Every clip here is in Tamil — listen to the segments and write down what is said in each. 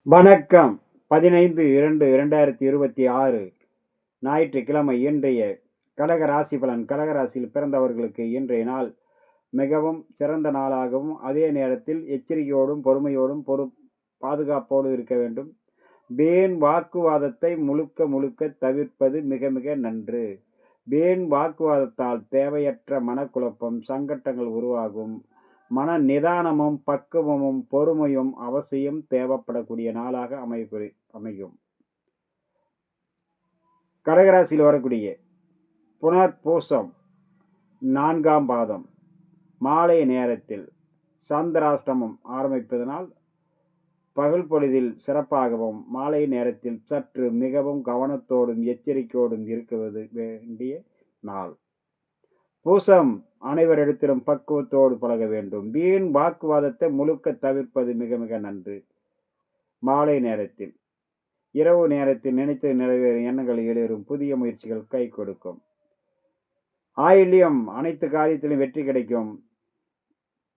வணக்கம். 15/2/2026 ஞாயிற்றுக்கிழமை. இன்றைய கடக ராசி பலன். கடகராசியில் பிறந்தவர்களுக்கு இன்றைய நாள் மிகவும் சிறந்த நாளாகவும், அதே நேரத்தில் எச்சரிக்கையோடும் பொறுமையோடும் பாதுகாப்போடு இருக்க வேண்டும். வீண் வாக்குவாதத்தை முழுக்க தவிர்ப்பது மிக மிக நன்று. வீண் வாக்குவாதத்தால் தேவையற்ற மனக்குழப்பம், சங்கட்டங்கள் உருவாகும். மன நிதானமும் பக்குவமும் பொறுமையும் அவசியம் தேவைப்படக்கூடிய நாளாக அமையும். கடகராசியில் வரக்கூடிய புனர்பூசம் 4ஆம் பாதம் மாலை நேரத்தில் சந்திராஷ்டமம் ஆரம்பிப்பதனால் பகல் பொழுதில் சிறப்பாகவும், மாலை நேரத்தில் சற்று மிகவும் கவனத்தோடும் எச்சரிக்கையோடும் இருக்க வேண்டிய நாள். பூசம் அனைவரிடத்திலும் பக்குவத்தோடு பழக வேண்டும். வீண் வாக்குவாதத்தை முழுக்க தவிர்ப்பது மிக மிக நன்று. மாலை நேரத்தில், இரவு நேரத்தில் நினைத்து நிறைவேறும் எண்ணங்கள் எழுறும். புதிய முயற்சிகள் கை கொடுக்கும். ஆயில்யம் அனைத்து காரியத்திலும் வெற்றி கிடைக்கும்.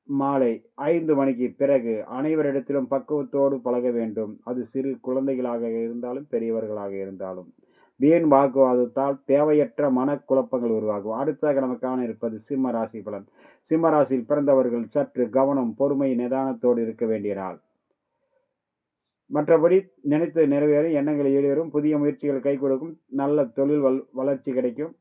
மாலை 5 மணிக்கு பிறகு அனைவரிடத்திலும் பக்குவத்தோடு பழக வேண்டும். அது சிறு குழந்தைகளாக இருந்தாலும் பெரியவர்களாக இருந்தாலும். வீண் வாக்குவாதத்தால் தேவையற்ற மனக்குழப்பங்கள் உருவாகும். அடுத்ததாக நமக்கான இருப்பது சிம்ம ராசி பலன். சிம்ம ராசியில் பிறந்தவர்கள் சற்று கவனம், பொறுமை, நிதானத்தோடு இருக்க வேண்டிய நாள். மற்றபடி நினைத்து நிறைவேறும் எண்ணங்கள் ஈடேறும். புதிய முயற்சிகள் கை கொடுக்கும். நல்ல தொழில் வளர்ச்சி கிடைக்கும்.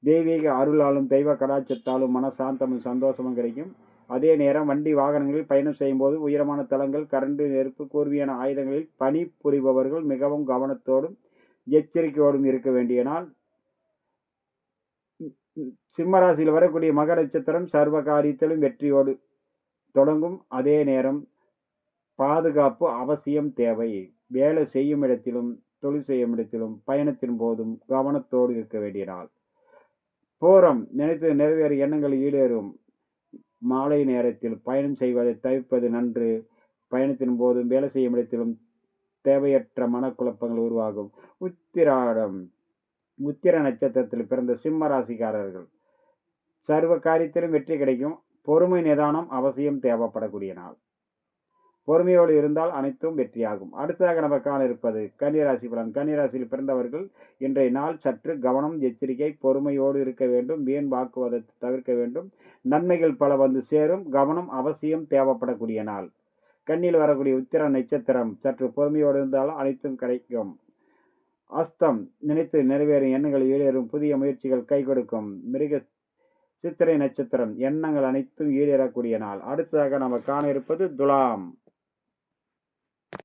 தெய்வீக அருளாலும் தெய்வ கடாட்சத்தாலும் மனசாந்தமும் சந்தோஷமும் கிடைக்கும். அதே நேரம் வண்டி வாகனங்களில் பயணம் செய்யும் போது உயரமான தளங்கள், கரண்டு, நெருப்பு, கூர்மையான ஆயுதங்களில் பணி புரிபவர்கள் மிகவும் கவனத்தோடும் எச்சரிக்கையோடும் இருக்க வேண்டிய நாள். சிம்மராசியில் வரக்கூடிய மக நட்சத்திரம் சர்வ காரியத்திலும் வெற்றியோடு தொடங்கும். அதே நேரம் பாதுகாப்பு அவசியம் தேவை. வேலை செய்யும் இடத்திலும், தொழில் செய்யும் இடத்திலும், பயணத்தின் போதும் கவனத்தோடு இருக்க வேண்டிய நாள். பூரம் நினைத்து நிறைவேறும் எண்ணங்கள் ஈடேறும். மாலை நேரத்தில் பயணம் செய்வதை தவிர்ப்பது நன்று. பயணத்தின் போதும் வேலை செய்யும் இடத்திலும் தேவையற்ற மனக்குழப்பங்கள் உருவாகும். உத்திர நட்சத்திரத்தில் பிறந்த சிம்ம ராசிக்காரர்கள் சர்வ காரியத்திலும் வெற்றி கிடைக்கும். பொறுமை நிதானம் அவசியம் தேவைப்படக்கூடிய நாள். பொறுமையோடு இருந்தால் அனைத்தும் வெற்றியாகும். அடுத்ததாக நம்ம காண இருப்பது கன்னிராசி பலன். கன்னிராசியில் பிறந்தவர்கள் இன்றைய நாள் சற்று கவனம், எச்சரிக்கை, பொறுமையோடு இருக்க வேண்டும். வீண் வாக்குவாதத்தை தவிர்க்க வேண்டும். நன்மைகள் பல வந்து சேரும். கவனம் அவசியம் தேவைப்படக்கூடிய நாள். கண்ணில் வரக்கூடிய உத்திர நட்சத்திரம் சற்று பொறுமையோடு இருந்தாலும் அனைத்தும் கிடைக்கும். அஸ்தம் நினைத்து நிறைவேறும் எண்ணங்கள் ஈடேறும். புதிய முயற்சிகள் கை கொடுக்கும். மிருக சித்திரை நட்சத்திரம் எண்ணங்கள் அனைத்தும் ஈடேறக்கூடிய நாள். அடுத்ததாக நம்ம காண இருப்பது துலாம்.